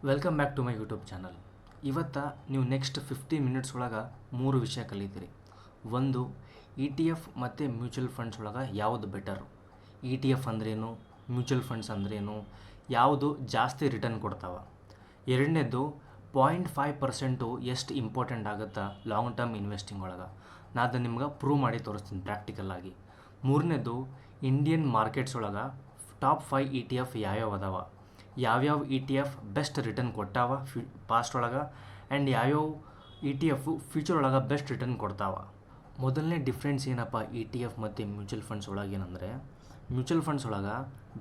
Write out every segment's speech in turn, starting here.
Welcome back to my YouTube channel. ಇವತ್ತು ನೀವು next 15 minutes ಒಳಗೆ 3 ವಿಷಯ ಕಲಿತೀರಿ. ಒಂದು, ಇ ಟಿ ಎಫ್ ಮತ್ತು ಮ್ಯೂಚುವಲ್ ಫಂಡ್ಸ್ ಒಳಗೆ ಯಾವುದು ಬೆಟರು, ಇ ಟಿ ಎಫ್ ಅಂದ್ರೇನು, ಮ್ಯೂಚುವಲ್ ಫಂಡ್ಸ್ ಅಂದ್ರೇನು, ಯಾವುದು ಜಾಸ್ತಿ ರಿಟರ್ನ್ ಕೊಡ್ತಾವೆ. ಎರಡನೇದು, 0.5% ಎಷ್ಟು ಇಂಪಾರ್ಟೆಂಟ್ ಆಗುತ್ತಾ ಲಾಂಗ್ ಟರ್ಮ್ ಇನ್ವೆಸ್ಟಿಂಗ್ ಒಳಗೆ. ನಾನು ಅದನ್ನು ನಿಮ್ಗೆ ಪ್ರೂವ್ ಮಾಡಿ ತೋರಿಸ್ತೀನಿ ಪ್ರಾಕ್ಟಿಕಲ್ಲಾಗಿ. ಮೂರನೇದು, ಇಂಡಿಯನ್ ಮಾರ್ಕೆಟ್ಸ್ ಒಳಗೆ ಟಾಪ್ 5 ಇ ಟಿ ಎಫ್ ಯಾವ್ಯಾವ ಅದಾವ, ಯಾವ್ಯಾವ E T F best return ಕೊಟ್ಟಾವ past ಒಳಗೆ, ಆ್ಯಂಡ್ ಯಾವ್ಯಾವ ಇ ಟಿ ಎಫ್ ಫ್ಯೂಚರ್ ಒಳಗೆ ಬೆಸ್ಟ್ ರಿಟರ್ನ್ ಕೊಡ್ತಾವ. ಮೊದಲನೇ ಡಿಫ್ರೆನ್ಸ್ ಏನಪ್ಪ ಇ ಟಿ ಎಫ್ ಮತ್ತು ಮ್ಯೂಚುವಲ್ ಫಂಡ್ಸ್ ಒಳಗೆ ಏನಂದರೆ, ಮ್ಯೂಚುವಲ್ ಫಂಡ್ಸ್ ಒಳಗೆ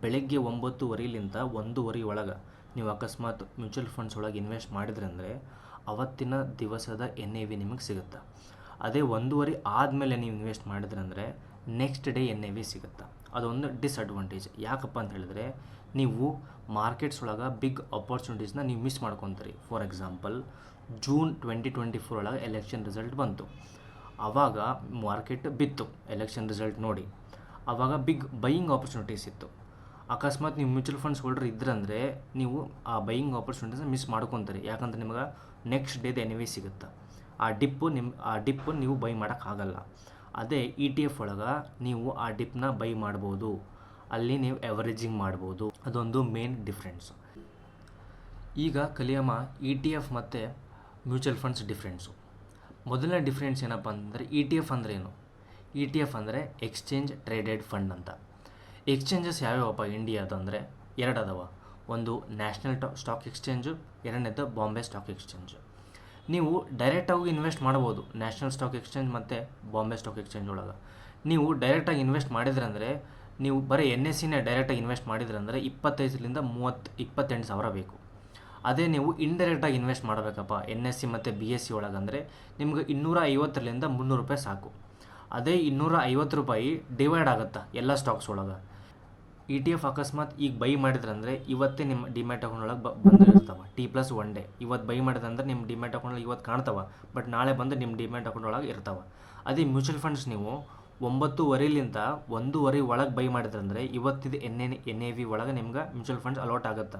ಬೆಳಗ್ಗೆ 9:30ಲಿಂದ 1:00 ಒಳಗೆ ನೀವು ಅಕಸ್ಮಾತ್ ಮ್ಯೂಚುವಲ್ ಫಂಡ್ಸ್ ಒಳಗೆ ಇನ್ವೆಸ್ಟ್ ಮಾಡಿದ್ರಿ ಅಂದರೆ ಅವತ್ತಿನ ದಿವಸದ ಎನ್ ಎ ವಿ ನಿಮಗೆ ಸಿಗುತ್ತೆ. ಅದೇ 1:30 ಆದಮೇಲೆ ನೀವು ಇನ್ವೆಸ್ಟ್ ಮಾಡಿದ್ರಂದರೆ next day N A V ಸಿಗುತ್ತೆ. ಅದೊಂದು ಡಿಸ್ಅಡ್ವಾಂಟೇಜ್. ಯಾಕಪ್ಪ ಅಂತ ಹೇಳಿದ್ರೆ, ನೀವು ಮಾರ್ಕೆಟ್ಸ್ ಒಳಗೆ ಬಿಗ್ ಆಪರ್ಚುನಿಟೀಸ್ನ ನೀವು ಮಿಸ್ ಮಾಡ್ಕೊತೀರಿ. ಫಾರ್ ಎಕ್ಸಾಂಪಲ್, ಜೂನ್ 2024 ಒಳಗೆ ಎಲೆಕ್ಷನ್ ರಿಸಲ್ಟ್ ಬಂತು. ಆವಾಗ ಮಾರ್ಕೆಟ್ ಬಿತ್ತು ಎಲೆಕ್ಷನ್ ರಿಸಲ್ಟ್ ನೋಡಿ. ಆವಾಗ ಬಿಗ್ ಬೈಯಿಂಗ್ ಆಪರ್ಚುನಿಟೀಸ್ ಇತ್ತು. ಅಕಸ್ಮಾತ್ ನೀವು ಮ್ಯೂಚುವಲ್ ಫಂಡ್ಸ್ ಹೋಲ್ಡರ್ ಇದ್ರಂದರೆ ನೀವು ಆ ಬೈಯಿಂಗ್ ಆಪರ್ಚುನಿಟೀಸ್ನ ಮಿಸ್ ಮಾಡ್ಕೊತೀರಿ. ಯಾಕಂದ್ರೆ ನಿಮಗೆ ನೆಕ್ಸ್ಟ್ ಡೇದ ಎನ್ ವಿ ಸಿಗುತ್ತೆ. ಆ ಡಿಪ್ಪು ನೀವು ಬೈ ಮಾಡೋಕ್ಕಾಗಲ್ಲ. ಅದೇ ಇ ಟಿ ಎಫ್ ಒಳಗೆ ನೀವು ಆ ಡಿಪ್ನ ಬೈ ಮಾಡ್ಬೋದು, ಅಲ್ಲಿ ನೀವು ಎವರೇಜಿಂಗ್ ಮಾಡ್ಬೋದು. ಅದೊಂದು ಮೇನ್ ಡಿಫ್ರೆನ್ಸು. ಈಗ ಕಲಿಯಮ್ಮ ಇ ಟಿ ಎಫ್ ಮತ್ತು ಮ್ಯೂಚುವಲ್ ಫಂಡ್ಸ್ ಡಿಫ್ರೆನ್ಸು. ಮೊದಲನೇ ಡಿಫ್ರೆನ್ಸ್ ಏನಪ್ಪ ಅಂತಂದರೆ, ಇ ಟಿ ಎಫ್ ಅಂದರೆ ಏನು? ಇ ಟಿ ಎಫ್ ಅಂದರೆ ಎಕ್ಸ್ಚೇಂಜ್ ಟ್ರೇಡೆಡ್ ಫಂಡ್ ಅಂತ. ಎಕ್ಸ್ಚೇಂಜಸ್ ಯಾವ್ಯಾವಪ್ಪ ಇಂಡಿಯಾದ ಅಂದರೆ 2 ಅದಾವ. ಒಂದು ನ್ಯಾಷನಲ್ ಸ್ಟಾಕ್ ಎಕ್ಸ್ಚೇಂಜು, ಎರಡನೇದು ಬಾಂಬೆ ಸ್ಟಾಕ್ ಎಕ್ಸ್ಚೇಂಜು. ನೀವು ಡೈರೆಕ್ಟಾಗಿ ಇನ್ವೆಸ್ಟ್ ಮಾಡ್ಬೋದು ನ್ಯಾಷನಲ್ ಸ್ಟಾಕ್ ಎಕ್ಸ್ಚೇಂಜ್ ಮತ್ತು ಬಾಂಬೆ ಸ್ಟಾಕ್ ಎಕ್ಸ್ಚೇಂಜ್ ಒಳಗೆ. ನೀವು ಡೈರೆಕ್ಟಾಗಿ ಇನ್ವೆಸ್ಟ್ ಮಾಡಿದ್ರಂದರೆ, ನೀವು ಬರೀ ಎನ್ ಎಸ್ ಸಿನೇ ಡೈರೆಕ್ಟಾಗಿ ಇನ್ವೆಸ್ಟ್ ಮಾಡಿದ್ರಂದರೆ 25ರಿಂದ 28 ಸಾವಿರ ಬೇಕು. ಅದೇ ನೀವು ಇಂಡೈರೆಕ್ಟಾಗಿ ಇನ್ವೆಸ್ಟ್ ಮಾಡಬೇಕಪ್ಪ ಎನ್ ಎಸ್ ಸಿ ಮತ್ತು ಬಿ ಎಸ್ ಸಿ ಒಳಗಂದರೆ ನಿಮ್ಗೆ 250ರಿಂದ 300 ರೂಪಾಯಿ ಸಾಕು. ಅದೇ 250 ರೂಪಾಯಿ ಡಿವೈಡ್ ಆಗುತ್ತೆ ಎಲ್ಲ ಸ್ಟಾಕ್ಸ್ ಒಳಗೆ. ಇ ಟಿ ಎಫ್ ಅಕಸ್ಮಾತ್ ಈಗ ಬೈ ಮಾಡಿದ್ರಂದರೆ ಇವತ್ತೇ ನಿಮ್ಮ ಡಿಮ್ಯಾಟ್ ಅಕೌಂಟ್ ಒಳಗೆ ಬಂದಿರ್ತಾವೆ. T+1 ಡೇ ಇವತ್ತು ಬೈ ಮಾಡಿದ್ರಂದ್ರೆ ನಿಮ್ಮ ಡಿಮ್ಯಾಟ್ ಅಕೌಂಟಲ್ಲಿ ಇವತ್ತು ಕಾಣ್ತಾವೆ, ಬಟ್ ನಾಳೆ ಬಂದು ನಿಮ್ಮ ಡಿಮ್ಯಾಟ್ ಅಕೌಂಟ್ ಒಳಗೆ ಇರ್ತಾವೆ. ಅದೇ ಮ್ಯೂಚುವಲ್ ಫಂಡ್ಸ್ ನೀವು 9:30ಲಿಂದ 1:00 ಒಳಗೆ ಬೈ ಮಾಡಿದ್ರಂದರೆ ಇವತ್ತಿದು ಎನ್ ಎ ವಿ ಒಳಗೆ ನಿಮ್ಗೆ ಮ್ಯೂಚುವಲ್ ಫಂಡ್ಸ್ ಅಲಾಟ್ ಆಗುತ್ತೆ.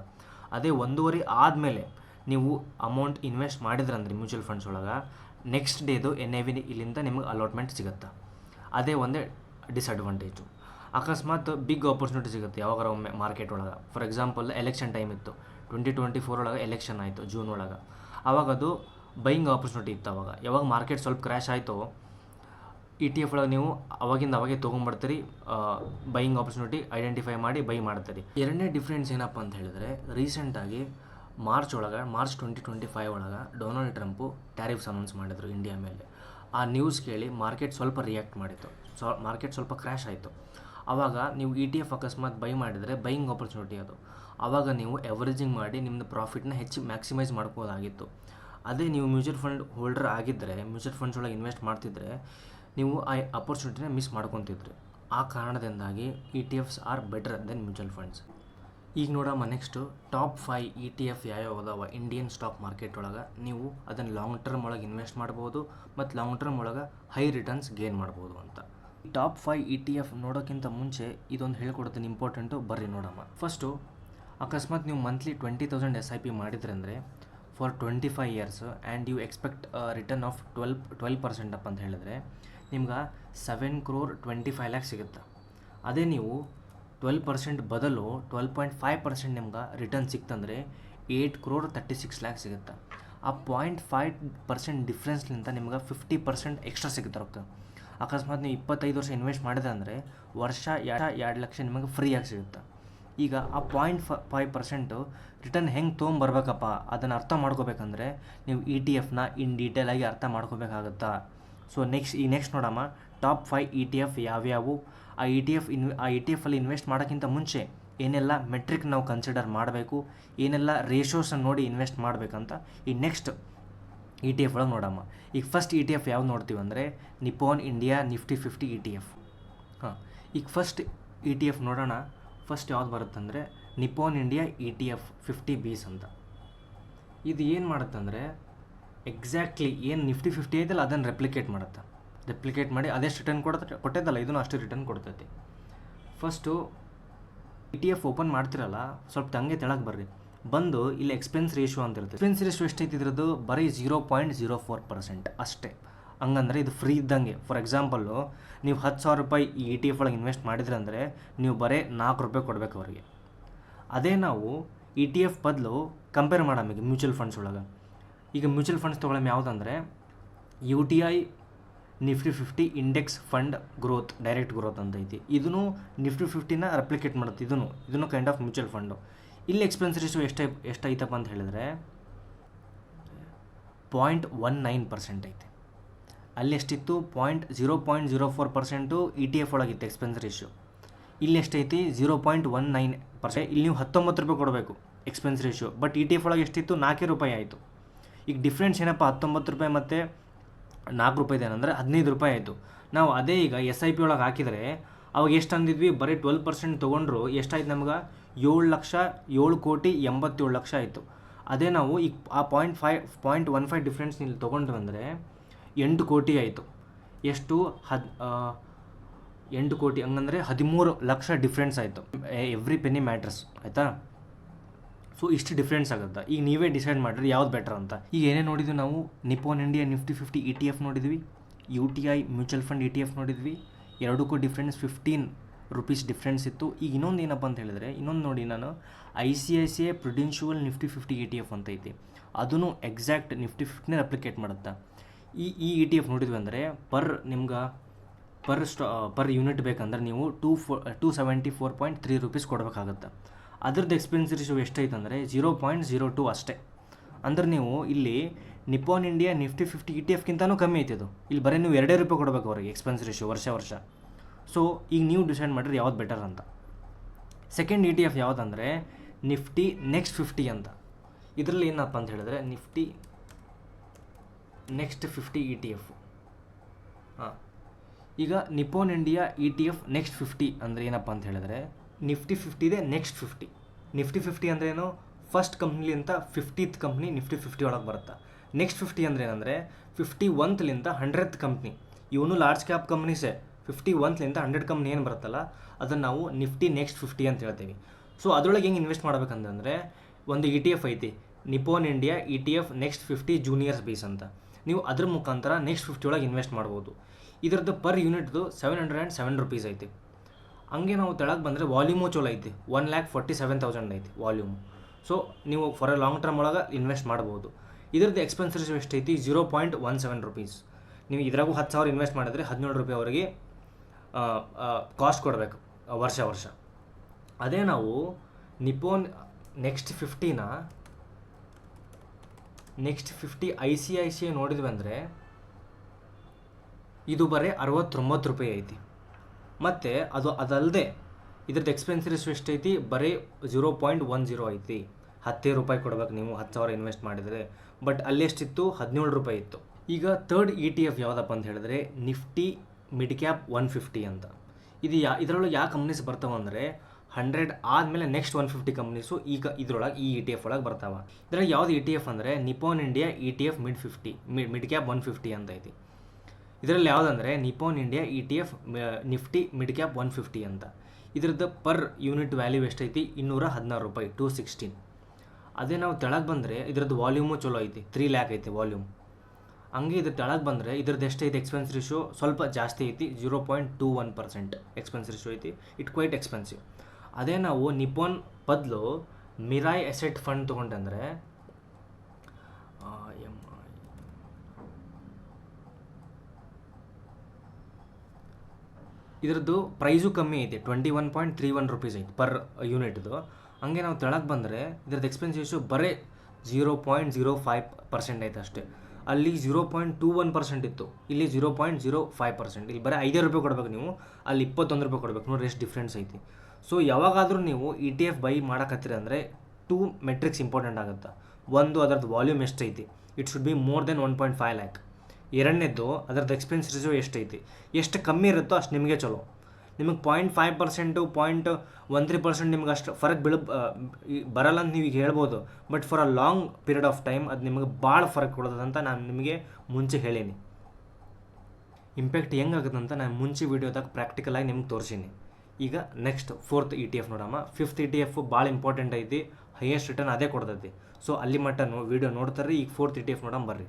ಅದೇ 1:30 ಆದಮೇಲೆ ನೀವು ಅಮೌಂಟ್ ಇನ್ವೆಸ್ಟ್ ಮಾಡಿದ್ರಂದ್ರೆ ಮ್ಯೂಚುವಲ್ ಫಂಡ್ಸ್ ಒಳಗೆ ನೆಕ್ಸ್ಟ್ ಡೇದು ಎನ್ ಎ ವಿ ಇಲ್ಲಿಂದ ನಿಮಗೆ ಅಲಾಟ್ಮೆಂಟ್ ಸಿಗುತ್ತೆ. ಅದೇ ಒಂದೇ ಡಿಸ್ಅಡ್ವಾಂಟೇಜು. ಅಕಸ್ಮಾತ್ ಬಿಗ್ ಆಪರ್ಚುನಿಟಿ ಸಿಗುತ್ತೆ ಯಾವಾಗಾರ ಒಮ್ಮೆ ಮಾರ್ಕೆಟ್ ಒಳಗೆ. ಫಾರ್ ಎಕ್ಸಾಂಪಲ್, ಎಲೆಕ್ಷನ್ ಟೈಮ್ ಇತ್ತು 2024 ಒಳಗೆ ಎಲೆಕ್ಷನ್ ಆಯಿತು ಜೂನ್ ಒಳಗೆ. ಆವಾಗ ಅದು ಬೈಯಿಂಗ್ ಆಪರ್ಚುನಿಟಿ ಇತ್ತು. ಅವಾಗ ಯಾವಾಗ ಮಾರ್ಕೆಟ್ ಸ್ವಲ್ಪ ಕ್ರ್ಯಾಶ್ ಆಯಿತು, ಇ ಟಿ ಎಫ್ ಒಳಗೆ ನೀವು ಅವಾಗೆ ತೊಗೊಂಡ್ಬರ್ತೀರಿ. ಬೈಯಿಂಗ್ ಆಪರ್ಚುನಿಟಿ ಐಡೆಂಟಿಫೈ ಮಾಡಿ ಬೈ ಮಾಡ್ತೀರಿ. ಎರಡನೇ ಡಿಫ್ರೆನ್ಸ್ ಏನಪ್ಪ ಅಂತ ಹೇಳಿದ್ರೆ, ರೀಸೆಂಟಾಗಿ ಮಾರ್ಚ್ 2025 ಒಳಗೆ ಡೊನಾಲ್ಡ್ ಟ್ರಂಪು ಟ್ಯಾರಿಫ್ಸ್ ಅನೌನ್ಸ್ ಮಾಡಿದರು ಇಂಡಿಯಾ ಮೇಲೆ. ಆ ನ್ಯೂಸ್ ಕೇಳಿ ಮಾರ್ಕೆಟ್ ಸ್ವಲ್ಪ ರಿಯಾಕ್ಟ್ ಮಾಡಿತ್ತು. ಮಾರ್ಕೆಟ್ ಸ್ವಲ್ಪ ಕ್ರ್ಯಾಶ್ ಆಯಿತು. ಆವಾಗ ನೀವು ಇ ಟಿ ಎಫ್ ಅಕಸ್ಮಾತ್ ಬೈ ಮಾಡಿದರೆ ಬೈಯಿಂಗ್ ಆಪರ್ಚುನಿಟಿ ಅದು. ಆವಾಗ ನೀವು ಎವರೇಜಿಂಗ್ ಮಾಡಿ ನಿಮ್ಮದು ಪ್ರಾಫಿಟ್ನ ಹೆಚ್ಚು ಮ್ಯಾಕ್ಸಿಮೈಸ್ ಮಾಡ್ಬೋದಾಗಿತ್ತು. ಅದೇ ನೀವು ಮ್ಯೂಚುವಲ್ ಫಂಡ್ ಹೋಲ್ಡರ್ ಆಗಿದ್ದರೆ, ಮ್ಯೂಚುವಲ್ ಫಂಡ್ಸ್ ಒಳಗೆ ಇನ್ವೆಸ್ಟ್ ಮಾಡ್ತಿದ್ರೆ ನೀವು ಆ ಅಪರ್ಚುನಿಟಿನ ಮಿಸ್ ಮಾಡ್ಕೊತಿದ್ರಿ. ಆ ಕಾರಣದಿಂದಾಗಿ E T Fs are better than mutual funds. ಈಗ ನೋಡಮ್ಮ, next top 5 E T F ಯಾವ್ಯಾವ ಅದಾವ ಇಂಡಿಯನ್ ಸ್ಟಾಕ್ ಮಾರ್ಕೆಟ್ ಒಳಗೆ. ನೀವು ಅದನ್ನು ಲಾಂಗ್ ಟರ್ಮ್ ಒಳಗೆ ಇನ್ವೆಸ್ಟ್ ಮಾಡ್ಬೋದು ಮತ್ತು ಲಾಂಗ್ ಟರ್ಮ್ ಒಳಗೆ ಹೈ ರಿಟರ್ನ್ಸ್ ಗೇನ್ ಮಾಡ್ಬೋದು ಅಂತ. ಟಾಪ್ 5 ಇ ಟಿ ಎಫ್ ನೋಡೋಕ್ಕಿಂತ ಮುಂಚೆ ಇದೊಂದು ಹೇಳ್ಕೊಡ್ತೀನಿ ಇಂಪಾರ್ಟೆಂಟು, ಬರ್ರಿ ನೋಡಮ್ಮ. ಫಸ್ಟು, ಅಕಸ್ಮಾತ್ ನೀವು ಮಂತ್ಲಿ 20,000 SIP ಮಾಡಿದ್ರಂದರೆ for 25 years and you expect return of 12% up ಅಂತ ಹೇಳಿದ್ರೆ ನಿಮ್ಗೆ 7,25,00,000 ಸಿಗುತ್ತೆ. ಅದೇ ನೀವು 12% ಬದಲು 12.5% ನಿಮ್ಗೆ ರಿಟರ್ನ್ ಸಿಕ್ತಂದರೆ 8,36,00,000 ಸಿಗುತ್ತೆ. ಆ 0.5% ಡಿಫ್ರೆನ್ಸ್ಲಿಂದ ನಿಮ್ಗೆ 50% ಎಕ್ಸ್ಟ್ರಾ ಸಿಗುತ್ತೆ ರೊಕ್ಕ. ಅಕಸ್ಮಾತ್ ನೀವು 25 ವರ್ಷ ಇನ್ವೆಸ್ಟ್ ಮಾಡಿದೆ ಅಂದರೆ ವರ್ಷ 2 ಲಕ್ಷ ನಿಮಗೆ ಫ್ರೀಯಾಗಿ ಸಿಗುತ್ತೆ. ಈಗ ಆ 0.5% ರಿಟರ್ನ್ ಹೆಂಗೆ ತೊಗೊಂಬರ್ಬೇಕಪ್ಪ ಅದನ್ನು ಅರ್ಥ ಮಾಡ್ಕೋಬೇಕಂದ್ರೆ ನೀವು ಇ ಟಿ ಎಫ್ನ ಇನ್ ಡೀಟೇಲಾಗಿ ಅರ್ಥ ಮಾಡ್ಕೋಬೇಕಾಗುತ್ತಾ. ಸೊ ನೆಕ್ಸ್ಟ್ ನೋಡಮ್ಮ, ಟಾಪ್ 5 ಇ ಟಿ ಎಫ್ ಯಾವ್ಯಾವು, ಆ ಇ ಟಿ ಎಫಲ್ಲಿ ಇನ್ವೆಸ್ಟ್ ಮಾಡೋಕ್ಕಿಂತ ಮುಂಚೆ ಏನೆಲ್ಲ ಮೆಟ್ರಿಕ್ ನಾವು ಕನ್ಸಿಡರ್ ಮಾಡಬೇಕು, ಏನೆಲ್ಲ ರೇಷೋಸನ್ನು ನೋಡಿ ಇನ್ವೆಸ್ಟ್ ಮಾಡಬೇಕಂತ ಈ ನೆಕ್ಸ್ಟ್ ಇ ಟಿ ಎಫ್ ಒಳಗೆ ನೋಡಮ್ಮ. ಈಗ ಫಸ್ಟ್ ಇ ಟಿ ಎಫ್ ಯಾವ್ದು ನೋಡ್ತೀವಿ ಅಂದರೆ Nippon India Nifty 50 E T F. ಈಗ ಫಸ್ಟ್ ಇ ಟಿ ಎಫ್ ನೋಡೋಣ. ಫಸ್ಟ್ ಯಾವ್ದು ಬರುತ್ತಂದರೆ Nippon India E T F 50 BeES ಅಂತ. ಇದು ಏನು ಮಾಡುತ್ತಂದರೆ ಎಕ್ಸಾಕ್ಟ್ಲಿ ಏನು ನಿಫ್ಟಿ 50 ಐತಲ್ಲ ಅದನ್ನು ರೆಪ್ಲಿಕೇಟ್ ಮಾಡಿ ಅದೆಷ್ಟು ರಿಟರ್ನ್ ಕೊಟ್ಟೈತಲ್ಲ ಇದನ್ನು ಅಷ್ಟು ರಿಟರ್ನ್ ಕೊಡ್ತೈತಿ. First E T F open ಮಾಡ್ತಿರಲ್ಲ, ಸ್ವಲ್ಪ ತಂಗೆ ತೆಳಗೆ ಬರ್ರಿ. ಬಂದು ಇಲ್ಲಿ ಎಕ್ಸ್ಪೆನ್ಸ್ ರೇಷಿಯೋ ಅಂತ ಇರುತ್ತೆ. ಎಕ್ಸ್ಪೆನ್ಸ್ ರೇಷಿಯೋ ಎಷ್ಟೈತಿ ಇದ್ರದ್ದು? ಬರೀ 0.04% ಅಷ್ಟೇ. ಹಂಗಂದ್ರೆ ಇದು ಫ್ರೀ ಇದ್ದಂಗೆ. ಫಾರ್ ಎಕ್ಸಾಂಪಲ್ಲು ನೀವು 10,000 ರೂಪಾಯಿ ಈ ಇ ಟಿ ಎಫ್ ಒಳಗೆ ಇನ್ವೆಸ್ಟ್ ಮಾಡಿದ್ರೆ ಅಂದರೆ ನೀವು ಬರೀ 4 ರೂಪಾಯಿ ಕೊಡಬೇಕು ಅವರಿಗೆ. ಅದೇ ನಾವು ಇ ಟಿ ಎಫ್ ಬದಲು ಕಂಪೇರ್ ಮಾಡಾಮೀಗ ಮ್ಯೂಚುವಲ್ ಫಂಡ್ಸ್ ಒಳಗೆ. ಈಗ ಮ್ಯೂಚುವಲ್ ಫಂಡ್ಸ್ ತೊಗೊಳಮ್ ಯಾವುದಂದರೆ U T I Nifty 50 index fund growth, direct growth ಅಂತ ಐತಿ. ಇದನ್ನು ನಿಫ್ಟಿ 50ನ ರೆಪ್ಲಿಕೇಟ್ ಮಾಡುತ್ತೆ. ಇದನ್ನು ಕೈಂಡ್ ಆಫ್ ಮ್ಯೂಚುವಲ್ ಫಂಡು. ಇಲ್ಲಿ ಎಕ್ಸ್ಪೆನ್ಸ್ ರೇಷಿಯೋ ಎಷ್ಟೈತಪ್ಪ ಅಂತ ಹೇಳಿದರೆ 0.19% ಐತೆ. ಅಲ್ಲಿ ಎಷ್ಟಿತ್ತು? 0.04% ಇ ಟಿ ಎಫ್ ಒಳಗಿತ್ತು ಎಕ್ಸ್ಪೆನ್ಸ್ ರೇಷಿಯೋ. ಇಲ್ಲಿ ಎಷ್ಟೈತಿ? 0.19%. ಇಲ್ಲಿ ನೀವು 19 ರೂಪಾಯಿ ಕೊಡಬೇಕು expense ratio. But E T F ಒಳಗೆ ಎಷ್ಟಿತ್ತು? 4 ರೂಪಾಯಿ ಆಯಿತು. ಈಗ ಡಿಫ್ರೆನ್ಸ್ ಏನಪ್ಪ? 19 ರೂಪಾಯಿ ಮತ್ತು 4 ರೂಪಾಯಿ ಏನಂದರೆ 15 ರೂಪಾಯಿ ಆಯಿತು. ನಾವು ಅದೇ ಈಗ ಎಸ್ ಐ ಪಿ ಒಳಗೆ ಹಾಕಿದರೆ ಅವಾಗ ಎಷ್ಟು ಅಂದಿದ್ವಿ? ಬರೀ 12% ತೊಗೊಂಡ್ರು ಎಷ್ಟಾಯ್ತು ನಮ್ಗೆ? 7,87,87,00,000 ಆಯಿತು. ಅದೇ ನಾವು ಈಗ ಆ 0.15 ಡಿಫ್ರೆನ್ಸ್ ಇಲ್ಲಿ ತೊಗೊಂಡ್ರು ಅಂದರೆ 8 ಕೋಟಿ ಆಯಿತು. ಎಷ್ಟು? 8 ಕೋಟಿ ಹಂಗಂದರೆ 13 ಲಕ್ಷ ಡಿಫ್ರೆನ್ಸ್ ಆಯಿತು. ಎವ್ರಿ ಪೆನ್ನಿ ಮ್ಯಾಟ್ರಸ್, ಆಯಿತಾ? ಸೊ ಇಷ್ಟು ಡಿಫ್ರೆನ್ಸ್ ಆಗುತ್ತೆ. ಈಗ ನೀವೇ ಡಿಸೈಡ್ ಮಾಡಿರಿ ಯಾವ್ದು ಬೆಟರ್ ಅಂತ. ಈಗ ಏನೇ ನೋಡಿದ್ವಿ ನಾವು? Nippon India Nifty 50 E T F ನೋಡಿದ್ವಿ, U T I mutual fund E T F ನೋಡಿದ್ವಿ. ಎರಡಕ್ಕೂ ಡಿಫ್ರೆನ್ಸ್ 15 ರೂಪೀಸ್ ಡಿಫ್ರೆನ್ಸ್ ಇತ್ತು. ಈಗ ಇನ್ನೊಂದು ಏನಪ್ಪ ಅಂತ ಹೇಳಿದ್ರೆ, ಇನ್ನೊಂದು ನೋಡಿ ನಾನು I C I C I Prudential Nifty 50 E T F ಅಂತ ಐತಿ. ಅದನ್ನು ಎಕ್ಸಾಕ್ಟ್ ನಿಫ್ಟಿ 50ನೇ ರೆಪ್ಲಿಕೇಟ್ ಮಾಡುತ್ತೆ. ಈ ಇ ಟಿ ಎಫ್ ನೋಡಿದ್ವಿ ಅಂದರೆ ಪರ್ ಯೂನಿಟ್ ಬೇಕಂದ್ರೆ ನೀವು 274.3 ರೂಪೀಸ್ ಕೊಡಬೇಕಾಗತ್ತೆ. ಅದ್ರದ್ದು ಎಕ್ಸ್ಪೆನ್ಸ್ ರೇಷಿಯೋ ಎಷ್ಟೈತೆ ಅಂದರೆ 0.02 ಅಷ್ಟೇ. ಅಂದ್ರೆ ನೀವು ಇಲ್ಲಿ Nippon India Nifty 50 E T ಎಫ್ಗಿಂತನೂ ಕಮ್ಮಿ ಐತೆ ಇದು. ಇಲ್ಲಿ ಬರೀ ನೀವು 2 ರೂಪಾಯಿ ಕೊಡಬೇಕು ಅವರಿಗೆ ಎಕ್ಸ್ಪೆನ್ಸ್ ರೇಷಿಯೋ ವರ್ಷ. ಸೊ ಈಗ ನೀವು ಡಿಸೈಡ್ ಮಾಡಿರಿ ಯಾವ್ದು ಬೆಟರ್ ಅಂತ. ಸೆಕೆಂಡ್ ಇ ಟಿ ಎಫ್ ಯಾವುದಂದರೆ ನಿಫ್ಟಿ ನೆಕ್ಸ್ಟ್ 50 ಅಂತ. ಇದರಲ್ಲಿ ಏನಪ್ಪ ಅಂತ ಹೇಳಿದ್ರೆ Nifty next 50 E T F. ಈಗ Nippon India E T F next 50 ಅಂದರೆ ಏನಪ್ಪ ಅಂತ ಹೇಳಿದ್ರೆ ನಿಫ್ಟಿ 50 ಇದೆ ನೆಕ್ಸ್ಟ್ 50. ನಿಫ್ಟಿ 50 ಅಂದರೆ ಏನು? ಫಸ್ಟ್ ಕಂಪ್ನಿಲಿಂದ 50th ಕಂಪ್ನಿ ನಿಫ್ಟಿ 50 ಒಳಗೆ ಬರುತ್ತೆ. ನೆಕ್ಸ್ಟ್ 50 ಅಂದರೆ ಏನಂದರೆ 51th 100th ಕಂಪ್ನಿ. ಇವನು ಲಾರ್ಜ್ ಕ್ಯಾಪ್ ಕಂಪ್ನೀಸೇ. 51th 100 ಕಂಪ್ನಿ ಏನು ಬರುತ್ತಲ್ಲ ಅದನ್ನು ನಾವು ನಿಫ್ಟಿ ನೆಕ್ಸ್ಟ್ 50 ಅಂತ ಹೇಳ್ತೀವಿ. ಸೊ ಅದರೊಳಗೆ ಹೆಂಗೆ ಇನ್ವೆಸ್ಟ್ ಮಾಡ್ಬೇಕಂತಂದರೆ ಒಂದು ಇ ಟಿ ಎಫ್ ಐತಿ, Nippon India E T F next 50 juniors base ಅಂತ. ನೀವು ಅದ್ರ ಮುಖಾಂತರ ನೆಕ್ಸ್ಟ್ 50 ಒಳಗೆ ಇನ್ವೆಸ್ಟ್ ಮಾಡ್ಬೋದು. ಇದರದ್ದು ಪರ್ ಯೂನಿಟ್ದು 707 ರೂಪೀಸ್ ಐತಿ. ಹಂಗೆ ನಾವು ತೆಳಗೆ ಬಂದರೆ ವಾಲ್ಯೂಮು ಚಲೋ ಐತಿ, 1,47,000 ಐತಿ ವಾಲ್ಯೂಮು. ಸೊ ನೀವು ಫಾರ್ ಎ ಲಾಂಗ್ ಟರ್ಮ್ ಒಳಗೆ ಇನ್ವೆಸ್ಟ್ ಮಾಡ್ಬೋದು. ಇದರದ್ದು ಎಕ್ಸ್ಪೆನ್ಸ್ ರೇಷಿಯೋ ಎಷ್ಟೈತಿ? 0.17 ರೂಪೀಸ್. ನೀವು ಇದ್ರಾಗೂ 10,000 ಇನ್ವೆಸ್ಟ್ ಮಾಡಿದ್ರೆ 17 ರೂಪಾಯಿ ಅವರಿಗೆ ಕಾಸ್ಟ್ ಕೊಡಬೇಕು ವರ್ಷ. ಅದೇ ನಾವು Nippon next 50 I C I C I ನೋಡಿದ್ವಿ ಅಂದರೆ ಇದು ಬರೀ 69 ರೂಪಾಯಿ ಐತಿ. ಮತ್ತು ಅದಲ್ಲದೆ ಇದ್ರದ್ದು ಎಕ್ಸ್ಪೆನ್ಸ್ ರೇಷಿಯೋ ಎಷ್ಟೈತಿ? ಬರೀ 0.10 ಐತಿ. 10 ರೂಪಾಯಿ ಕೊಡ್ಬೇಕು ನೀವು 10,000 ಇನ್ವೆಸ್ಟ್ ಮಾಡಿದರೆ. ಬಟ್ ಅಲ್ಲಿ ಎಷ್ಟಿತ್ತು? 17 ರೂಪಾಯಿ ಇತ್ತು. ಈಗ ಥರ್ಡ್ ಇ ಟಿ ಎಫ್ ಯಾವುದಪ್ಪ ಅಂತ ಹೇಳಿದ್ರೆ ನಿಫ್ಟಿ ಮಿಡ್ ಕ್ಯಾಪ್ 150 ಅಂತ. ಇದರೊಳಗೆ ಯಾವ ಕಂಪ್ನೀಸ್ ಬರ್ತಾವೆ ಅಂದರೆ 100 ಆದಮೇಲೆ ನೆಕ್ಸ್ಟ್ 150 ಕಂಪ್ನೀಸು ಈಗ ಇದರೊಳಗೆ ಈ ಇ ಟಿ ಎಫ್ ಒಳಗೆ ಬರ್ತಾವೆ. ಇದರಲ್ಲಿ ಯಾವ್ದು ಇ ಟಿ ಎಫ್ ಅಂದರೆ Nippon India E T F mid cap 150 ಅಂತ ಐತಿ. ಇದರಲ್ಲಿ ಯಾವುದಂದರೆ Nippon India E T F Nifty mid cap 150 ಅಂತ. ಇದ್ರದ್ದು ಪರ್ ಯೂನಿಟ್ ವ್ಯಾಲ್ಯೂ ಎಷ್ಟೈತಿ? 216 ರೂಪಾಯಿ, 216. ಅದೇ ನಾವು ತೆಳಗೆ ಬಂದರೆ ಇದ್ರದ್ದು ವಾಲ್ಯೂಮು ಚಲೋ ಐತಿ, 3 ಲ್ಯಾಕ್ ಐತಿ ವಾಲ್ಯೂಮ್. ಹಂಗೆ ಇದ್ರ ತೆಳಗೆ ಬಂದರೆ ಇದ್ರದ್ದು ಎಷ್ಟೈತಿ? ಎಕ್ಸ್ಪೆನ್ಸ್ ರೇಷಿಯೋ ಸ್ವಲ್ಪ ಜಾಸ್ತಿ ಐತಿ, 0.21% ಎಕ್ಸ್ಪೆನ್ಸ್ ರೇಷಿಯೋ ಐತಿ. It quite expensive. ಅದೇ ನಾವು ನಿಪ್ಪೋನ್ ಬದಲು ಮಿರಾಯ್ ಅಸೆಟ್ ಫಂಡ್ ತೊಗೊಂಡಂದರೆ ಇದರದ್ದು ಪ್ರೈಸು ಕಮ್ಮಿ ಐತೆ, 21.31 ರೂಪೀಸ್ ಐತಿ ಪರ್ ಯೂನಿಟ್ದು. ಹಂಗೆ ನಾವು ತೆಳಗೆ ಬಂದರೆ ಇದ್ರದ್ದು ಎಕ್ಸ್ಪೆನ್ಸ್ ರೇಷಿಯೋ ಬರೀ 0.05% ಐತೆ ಅಷ್ಟೇ. ಅಲ್ಲಿ 0.21% ಇತ್ತು, ಇಲ್ಲಿ 0.05%. ಇಲ್ಲಿ ಬರೀ 5 ರೂಪಾಯಿ ಕೊಡಬೇಕು ನೀವು, ಅಲ್ಲಿ 21 ರೂಪಾಯಿ ಕೊಡಬೇಕು. ನೋಡಿ ಎಷ್ಟು ಡಿಫ್ರೆನ್ಸ್ ಐತಿ. ಸೊ ಯಾವಾಗಾದರೂ ನೀವು ಇ ಟಿ ಎಫ್ ಬೈ ಮಾಡಕತ್ತೀರಿ ಅಂದರೆ 2 ಮೆಟ್ರಿಕ್ಸ್ ಇಂಪಾರ್ಟೆಂಟ್ ಆಗುತ್ತೆ. ಒಂದು ಅದರದ್ದು ವಾಲ್ಯೂಮ್ ಎಷ್ಟೈತಿ, it should be more than 1.5 lac. ಎರಡನೇದು ಅದರದ್ದು ಎಕ್ಸ್ಪೆನ್ಸ್ ರೇಷಿಯೋ ಎಷ್ಟೈತಿ. ಎಷ್ಟು ಕಮ್ಮಿ ಇರುತ್ತೋ ಅಷ್ಟು ನಿಮಗೆ ಚಲೋ. ನಿಮಗೆ 0.5%, 0.13% ನಿಮ್ಗೆ ಅಷ್ಟು ಫರಕ್ ಬರಲ್ಲ ಅಂತ ನೀವು ಈಗ ಹೇಳ್ಬೋದು. But for a long period of time ಅದು ನಿಮಗೆ ಭಾಳ ಫರಕ್ ಕೊಡೋದಂತ ನಾನು ನಿಮಗೆ ಮುಂಚೆ ಹೇಳೀನಿ. ಇಂಪ್ಯಾಕ್ಟ್ ಹೆಂಗಾಗುತ್ತೆ ಅಂತ ನಾನು ಮುಂಚೆ ವೀಡಿಯೋದಾಗ ಪ್ರಾಕ್ಟಿಕಲಾಗಿ ನಿಮ್ಗೆ ತೋರಿಸೀನಿ. ಈಗ next 4th E T F ನೋಡಮ್ಮ. 5th ಇ ಟಿ ಎಫ್ ಭಾಳ ಇಂಪಾರ್ಟೆಂಟ್ ಐತಿ, ಹೈಯೆಸ್ಟ್ ರಿಟರ್ನ್ ಅದೇ ಕೊಡ್ತೈತಿ. ಸೊ ಅಲ್ಲಿ ಮಟ್ಟನು ವೀಡಿಯೋ ನೋಡ್ತಾರೆ. ಈಗ 4th ETF ನೋಡೋಣ ಬರ್ರಿ.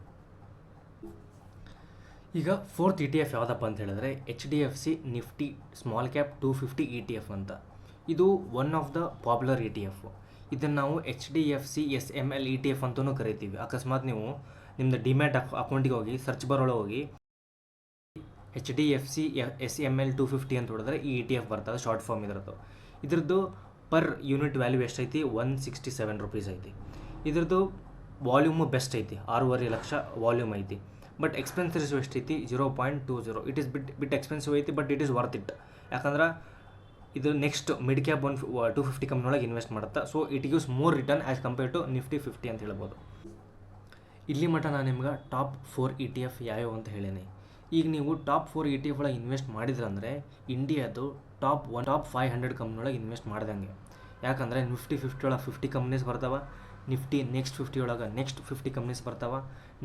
ಈಗ 4th ETF ಯಾವುದಪ್ಪ ಅಂತ ಹೇಳಿದ್ರೆ HDFC Nifty small cap 250 ETF ಅಂತ. ಇದು one of the popular ETF. ಇದನ್ನು ನಾವು HDFC SML ETF ಅಂತಲೂ ಕರಿತೀವಿ. ಅಕಸ್ಮಾತ್ ನೀವು ನಿಮ್ಮದು ಡಿಮ್ಯಾಟ್ ಅಕೌಂಟಿಗೆ ಹೋಗಿ ಸರ್ಚ್ ಬಾರ್ ಒಳಗೆ ಹೋಗಿ HDFC SML 250 ಅಂತ ಹೊಡೆದ್ರೆ ಈ ETF ಬರ್ತದೆ, ಶಾರ್ಟ್ ಫಾರ್ಮ್ ಇದ್ರದ್ದು ಪರ್ ಯೂನಿಟ್ ವ್ಯಾಲ್ಯೂ ಎಷ್ಟೈತಿ 167 ರೂಪೀಸ್ ಐತಿ. ಇದ್ರದ್ದು ವಾಲ್ಯೂಮು ಬೆಸ್ಟ್ ಐತಿ, 6.5 ಲಕ್ಷ ವಾಲ್ಯೂಮ್ ಐತಿ. ಬಟ್ ಎಕ್ಸ್ಪೆನ್ಸಸ್ ಎಷ್ಟೈತಿ 0.20. ಇಟ್ ಈಸ್ ಬಿಟ್ ಎಕ್ಸ್ಪೆನ್ಸಿವ್ ಐತಿ, but it is worth it. ಯಾಕಂದ್ರೆ ಇದು next mid cap 250 company invest ಮಾಡುತ್ತೆ. So it gives more return as compare to Nifty 50 ಅಂತ ಹೇಳ್ಬೋದು. ಇಲ್ಲಿ ಮಟ್ಟ ನಾನು ನಿಮ್ಗೆ ಟಾಪ್ 4 ETF ಯಾವ್ಯಾವ ಅಂತ ಹೇಳೀನಿ. ಈಗ ನೀವು ಟಾಪ್ 4 ETF ಒಳಗೆ ಇನ್ವೆಸ್ಟ್ ಮಾಡಿದ್ರಂದರೆ ಇಂಡಿಯಾದು ಟಾಪ್ 500 ಕಂಪ್ನಿ ಒಳಗೆ ಇನ್ವೆಸ್ಟ್ ಮಾಡ್ದಂಗೆ. ಯಾಕಂದರೆ ನಿಫ್ಟಿ 50 ಒಳಗೆ 50 ಕಂಪ್ನೀಸ್ ಬರ್ತಾವೆ, ನಿಫ್ಟಿ ನೆಕ್ಸ್ಟ್ 50 ಒಳಗೆ ನೆಕ್ಸ್ಟ್ 50 ಕಂಪ್ನೀಸ್ ಬರ್ತಾವೆ,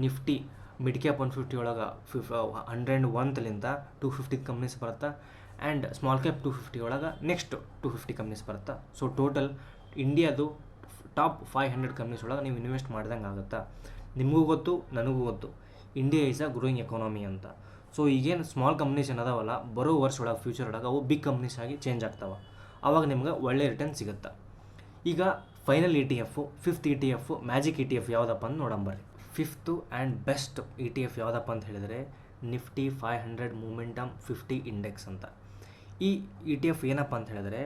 ನಿಫ್ಟಿ ಮಿಡ್ ಕ್ಯಾಪ್ 150 ಒಳಗೆ 101ಲಿಂದ 250 ಕಂಪ್ನೀಸ್ ಬರುತ್ತೆ, ಆ್ಯಂಡ್ ಸ್ಮಾಲ್ ಕ್ಯಾಪ್ 250 ಒಳಗೆ ನೆಕ್ಸ್ಟ್ 250 ಕಂಪ್ನೀಸ್ ಬರುತ್ತೆ. ಸೊ ಟೋಟಲ್ ಇಂಡಿಯಾದು ಟಾಪ್ 500 ಕಂಪ್ನೀಸ್ ಒಳಗೆ ನೀವು ಇನ್ವೆಸ್ಟ್ ಮಾಡ್ದಂಗೆ ಆಗುತ್ತಾ. ನಿಮಗೂ ಗೊತ್ತು, ನನಗೂ ಗೊತ್ತು, India is a growing economy ಅಂತ. ಸೊ ಈಗೇನು ಸ್ಮಾಲ್ ಕಂಪ್ನೀಸ್ ಏನದಾವಲ್ಲ, ಬರೋ ವರ್ಷ ಒಳಗೆ ಫ್ಯೂಚರ್ ಒಳಗೆ ಅವು ಬಿಗ್ ಕಂಪ್ನೀಸ್ ಆಗಿ ಚೇಂಜ್ ಆಗ್ತಾವೆ. ಆವಾಗ ನಿಮ್ಗೆ ಒಳ್ಳೆ ರಿಟರ್ನ್ ಸಿಗುತ್ತೆ. ಈಗ final ETF 5th ETF magic ETF ಯಾವುದಪ್ಪ ಅಂತ ನೋಡಂಬರ್ರಿ. 5th ಆ್ಯಂಡ್ ಬೆಸ್ಟ್ ETF ಯಾವುದಪ್ಪ ಅಂತ ಹೇಳಿದರೆ ನಿಫ್ಟಿ 500 ಮೊಮೆಂಟಮ್ 50 ಇಂಡೆಕ್ಸ್ ಅಂತ. ಈ ETF ಏನಪ್ಪ ಅಂತ ಹೇಳಿದ್ರೆ,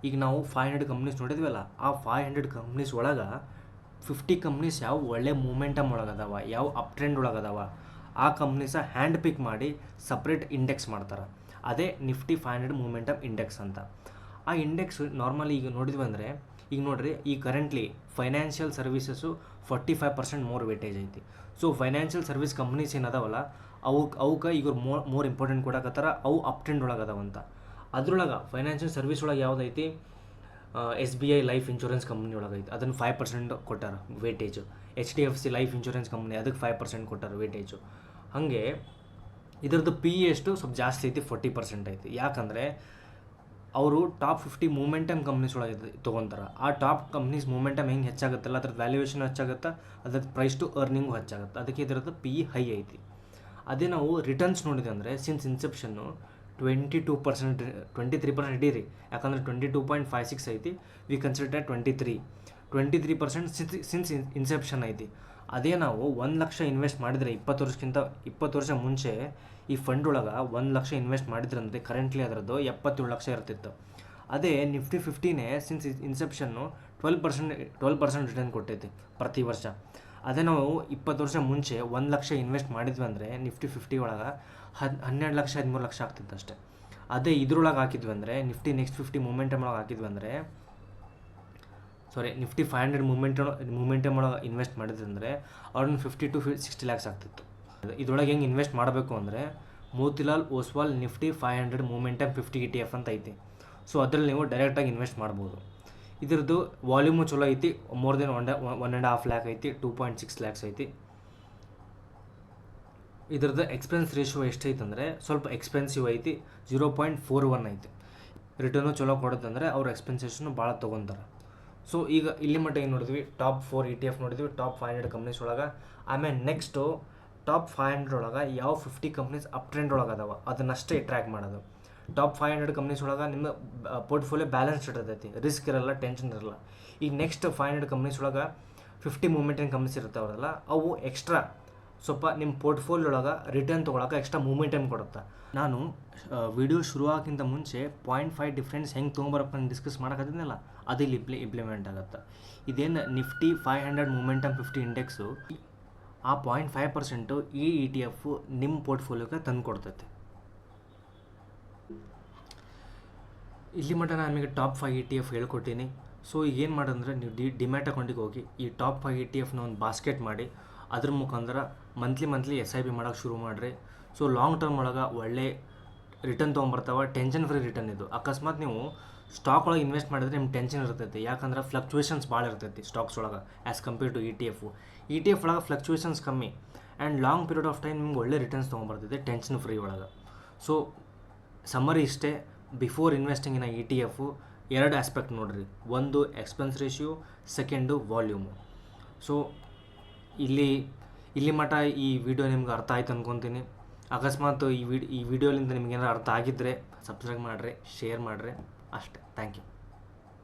ಈಗ ನಾವು 500 ಕಂಪ್ನೀಸ್ ನೋಡಿದ್ವಲ್ಲ, ಆ 500 ಕಂಪ್ನೀಸ್ ಒಳಗೆ 50 ಕಂಪ್ನೀಸ್ ಯಾವ ಒಳ್ಳೆ ಮೂಮೆಂಟಮ್ ಒಳಗದಾವ, ಯಾವ ಅಪ್ ಟ್ರೆಂಡ್ ಒಳಗದಾವ, ಆ ಕಂಪ್ನೀಸ ಹ್ಯಾಂಡ್ ಪಿಕ್ ಮಾಡಿ ಸಪ್ರೇಟ್ ಇಂಡೆಕ್ಸ್ ಮಾಡ್ತಾರೆ. ಅದೇ ನಿಫ್ಟಿ 500 ಮೂಮೆಂಟಮ್ ಇಂಡೆಕ್ಸ್ ಅಂತ. ಆ ಇಂಡೆಕ್ಸ್ ನಾರ್ಮಲಿ ಈಗ ನೋಡಿದ್ವಿ ಅಂದರೆ, ಈಗ ನೋಡಿರಿ, ಈ currently financial services 45% more weightage ಐತಿ. ಸೊ ಫೈನಾನ್ಷಿಯಲ್ ಸರ್ವಿಸ್ ಕಂಪ್ನೀಸ್ ಏನದಾವಲ್ಲ ಅವಕ್ಕೆ ಈಗ ಮೋರ್ ಇಂಪಾರ್ಟೆಂಟ್ ಕೊಡಕತ್ತಾರ, ಅವು ಅಪ್ ಟ್ರೆಂಡ್ ಒಳಗೆ ಅದಾವಂತ. ಅದ್ರೊಳಗೆ ಫೈನಾನ್ಷಿಯಲ್ ಸರ್ವಿಸ್ ಒಳಗೆ ಯಾವುದೈತಿ, SBI ಲೈಫ್ ಇನ್ಶೂರೆನ್ಸ್ ಕಂಪ್ನಿ ಒಳಗೈತಿ, ಅದನ್ನು 5% ಕೊಟ್ಟಾರ weightage. HDFC life insurance company ಅದಕ್ಕೆ 5% ಕೊಟ್ಟಾರ ವೇಟೇಜು. ಹಾಗೆ ಇದರದ್ದು PE ಎಷ್ಟು ಸ್ವಲ್ಪ ಜಾಸ್ತಿ ಐತಿ, 40% ಐತಿ. ಯಾಕಂದರೆ ಅವರು ಟಾಪ್ 50 ಮೂಮೆಂಟಮ್ ಕಂಪ್ನೀಸ್ ಒಳಗೆ ತೊಗೊತಾರೆ. ಆ ಟಾಪ್ ಕಂಪ್ನೀಸ್ ಮೂಮೆಂಟಮ್ ಹೆಂಗೆ ಹೆಚ್ಚಾಗುತ್ತಲ್ಲ, ಅದ್ರದ್ದು ವ್ಯಾಲ್ಯೂಯೇಷನ್ ಹೆಚ್ಚಾಗುತ್ತೆ, ಅದ್ರದ್ದು ಪ್ರೈಸ್ ಟು ಅರ್ನಿಂಗು ಹೆಚ್ಚಾಗುತ್ತೆ. ಅದಕ್ಕೆ ಇದರದ್ದು PE ಹೈ ಐತಿ. ಅದೇ ನಾವು ರಿಟರ್ನ್ಸ್ ನೋಡಿದೆ ಅಂದರೆ ಸಿನ್ಸ್ ಇನ್ಸೆಪ್ಷನ್ನು 23% ಹಿಡೀರಿ. ಯಾಕಂದರೆ 22.56 ಐತಿ, ವಿ ಕನ್ಸಿಡರ್ 23% ಸಿನ್ಸ್ ಇನ್ಸೆಪ್ಷನ್ ಐತಿ. ಅದೇ ನಾವು 1 ಲಕ್ಷ ಇನ್ವೆಸ್ಟ್ ಮಾಡಿದರೆ 20 ವರ್ಷ ಮುಂಚೆ ಈ ಫಂಡ್ ಒಳಗೆ 1 ಲಕ್ಷ ಇನ್ವೆಸ್ಟ್ ಮಾಡಿದ್ರಂದರೆ ಕರೆಂಟ್ಲಿ ಅದರದ್ದು 77 ಲಕ್ಷ ಇರ್ತಿತ್ತು. ಅದೇ ನಿಫ್ಟಿ 50ನೇ ಸಿನ್ಸ್ ಇನ್ಸೆಪ್ಷನ್ನು 12% ರಿಟರ್ನ್ ಕೊಟ್ಟೈತಿ ಪ್ರತಿ ವರ್ಷ. ಅದೇ ನಾವು 20 ವರ್ಷ ಮುಂಚೆ 1 ಲಕ್ಷ ಇನ್ವೆಸ್ಟ್ ಮಾಡಿದ್ವಿ ಅಂದರೆ ನಿಫ್ಟಿ 50 ಒಳಗೆ 12 ಲಕ್ಷ 13 ಲಕ್ಷ ಆಗ್ತಿತ್ತು ಅಷ್ಟೇ. ಅದೇ ಇದ್ರೊಳಗೆ ಹಾಕಿದ್ವಿ ಅಂದರೆ ನಿಫ್ಟಿ ನೆಕ್ಸ್ಟ್ 50 ಮೂಮೆಂಟಮ್ ಒಳಗೆ ಹಾಕಿದ್ವಿ ಅಂದರೆ ನಿಫ್ಟಿ 500 ಮೂಮೆಂಟಮ್ ಒಳಗೆ ಇನ್ವೆಸ್ಟ್ ಮಾಡಿದ್ವಿ ಅಂದರೆ ಅವ್ರನ್ನ 50 to 60 ಲ್ಯಾಕ್ಸ್ ಆಗ್ತಿತ್ತು. ಇದ್ರೊಳಗೆ ಹೆಂಗೆ ಇನ್ವೆಸ್ಟ್ ಮಾಡಬೇಕು ಅಂದರೆ Motilal Oswal Nifty 500 momentum 50 ETF ಅಂತ ಐತಿ. ಸೊ ಅದರಲ್ಲಿ ನೀವು ಡೈರೆಕ್ಟಾಗಿ ಇನ್ವೆಸ್ಟ್ ಮಾಡ್ಬೋದು. ಇದ್ರದ್ದು ವಾಲ್ಯೂಮು ಚಲೋ ಐತಿ, ಮೋರ್ ದೆನ್ 1.5 ಲ್ಯಾಕ್ ಐತಿ, 2.6 ಲ್ಯಾಕ್ಸ್ ಐತಿ. ಇದ್ರದ್ದು ಎಕ್ಸ್ಪೆನ್ಸ್ ರೇಷಿಯೋ ಎಷ್ಟೈತೆ ಅಂದರೆ ಸ್ವಲ್ಪ ಎಕ್ಸ್ಪೆನ್ಸಿವ್ ಐತಿ, 0.41 ಐತಿ. ರಿಟರ್ನು ಚಲೋ ಕೊಡುತ್ತಂದರೆ ಅವ್ರ ಎಕ್ಸ್ಪೆನ್ಸೇಷನ್ನು ಭಾಳ ತೊಗೊತಾರೆ. ಸೊ ಈಗ ಇಲ್ಲಿ ಮಟ್ಟ ಏನು ನೋಡಿದ್ವಿ, ಟಾಪ್ 4 ETF ನೋಡಿದ್ವಿ, ಟಾಪ್ 500 ಕಂಪ್ನೀಸ್ ಒಳಗೆ. ಆಮೇಲೆ ನೆಕ್ಸ್ಟು ಟಾಪ್ 500 ಒಳಗೆ ಯಾವ 50 ಕಂಪ್ನೀಸ್ ಅಪ್ ಟ್ರೆಂಡ್ ಒಳಗೆ ಅದಾವ ಅದನ್ನಷ್ಟೇ ಟ್ರ್ಯಾಕ್ ಮಾಡೋದು. ಟಾಪ್ 500 ಕಂಪ್ನೀಸ್ ಒಳಗೆ ನಿಮ್ಮ ಪೋರ್ಟ್ಫೋಲಿಯೋ ಬ್ಯಾಲೆನ್ಸ್ ಇರ್ತೈತಿ, ರಿಸ್ಕ್ ಇರಲ್ಲ, ಟೆನ್ಷನ್ ಇರಲ್ಲ. ಈಗ ನೆಕ್ಸ್ಟ್ 500 ಕಂಪ್ನೀಸ್ ಒಳಗೆ 50 ಮೂಮೆಂಟಮ್ ಕಂಪ್ನೀಸ್ ಇರ್ತಾವಲ್ಲ, ಅವು ಎಕ್ಸ್ಟ್ರಾ ಸ್ವಲ್ಪ ನಿಮ್ಮ ಪೋರ್ಟ್ಫೋಲಿಯೋ ಒಳಗೆ ರಿಟರ್ನ್ ತೊಗೊಳಕ್ಕೆ ಎಕ್ಸ್ಟ್ರಾ ಮೂಮೆಂಟಮ್ ಕೊಡುತ್ತೆ. ನಾನು ವಿಡಿಯೋ ಶುರುವಾಗಕ್ಕಿಂತ ಮುಂಚೆ 0.5 ಡಿಫ್ರೆನ್ಸ್ ಹೆಂಗೆ ತೊಗೊಂಬರಪ್ಪ ಡಿಸ್ಕಸ್ ಮಾಡೋಕ್ಕಾಗಿದ್ನಲ್ಲ, ಅದು ಇಲ್ಲಿ ಇಂಪ್ಲಿಮೆಂಟ್ ಆಗುತ್ತೆ. ಇದೇನು ನಿಫ್ಟಿ 500 ಮೂಮೆಂಟಮ್ 50 ಇಂಡೆಕ್ಸು, ಆ 0.5% ಈ ETF ನಿಮ್ಮ ಪೋರ್ಟ್ಫೋಲಿಯೋಗೆ ತಂದು ಕೊಡ್ತೈತೆ. ಇಲ್ಲಿ ಮಟ್ಟ ನಾನು ನಿಮಗೆ ಟಾಪ್ 5 ETF ಹೇಳ್ಕೊಟ್ಟೀನಿ. ಸೊ ಈಗ ಏನು ಮಾಡೋದಂದರೆ ನೀವು ಡಿಮ್ಯಾಟ್ ಅಕೌಂಟಿಗೆ ಹೋಗಿ ಈ ಟಾಪ್ 5 ETFನ ಒಂದು ಬಾಸ್ಕೆಟ್ ಮಾಡಿ ಅದ್ರ ಮುಖಾಂತರ ಮಂತ್ಲಿ SIP ಮಾಡೋಕ್ಕೆ ಶುರು ಮಾಡಿರಿ. ಸೊ ಲಾಂಗ್ ಟರ್ಮ್ ಒಳಗೆ ಒಳ್ಳೆ ರಿಟರ್ನ್ ತೊಗೊಂಬರ್ತಾವೆ, ಟೆನ್ಷನ್ ಫ್ರೀ ರಿಟರ್ನ್ ಇದು. ಅಕಸ್ಮಾತ್ ನೀವು ಸ್ಟಾಕ್ ಒಳಗೆ ಇನ್ವೆಸ್ಟ್ ಮಾಡಿದ್ರೆ ನಿಮ್ಗೆ ಟೆನ್ಷನ್ ಇರ್ತೈತಿ, ಯಾಕಂದ್ರೆ ಫ್ಲಕ್ಚುಯೇಷನ್ಸ್ ಭಾಳ ಇರ್ತೈತಿ ಸ್ಟಾಕ್ಸ್ ಒಳಗೆ ಆ್ಯಸ್ ಕಂಪೇರ್ ಟು ETF ಒಳಗೆ ಫ್ಲಕ್ಚುಯೇಷನ್ಸ್ ಕಮ್ಮಿ and long period of time ನಿಮ್ಗೆ ಒಳ್ಳೆ ರಿಟರ್ನ್ಸ್ ತೊಗೊಂಬರ್ತೈತೆ ಟೆನ್ಷನ್ ಫ್ರೀ ಒಳಗೆ. ಸೊ ಸಮ್ಮರಿ ಇಷ್ಟೇ, ಬಿಫೋರ್ ಇನ್ವೆಸ್ಟಿಂಗ್ ಇನ್ ETF ಎರಡು ಆಸ್ಪೆಕ್ಟ್ ನೋಡಿರಿ, ಒಂದು expense ratio, second volume. So ಇಲ್ಲಿ ಮಟ್ಟ ಈ ವಿಡಿಯೋ ನಿಮ್ಗೆ ಅರ್ಥ ಆಯ್ತು ಅಂದ್ಕೊತೀನಿ. ಅಕಸ್ಮಾತ್ ಈ ವಿಡಿಯೋಲಿಂದ ನಿಮ್ಗೇನಾರು ಅರ್ಥ ಆಗಿದ್ದರೆ ಸಬ್ಸ್ಕ್ರೈಬ್ ಮಾಡಿರಿ, ಶೇರ್ ಮಾಡಿರಿ, ಅಷ್ಟೇ. Thank you.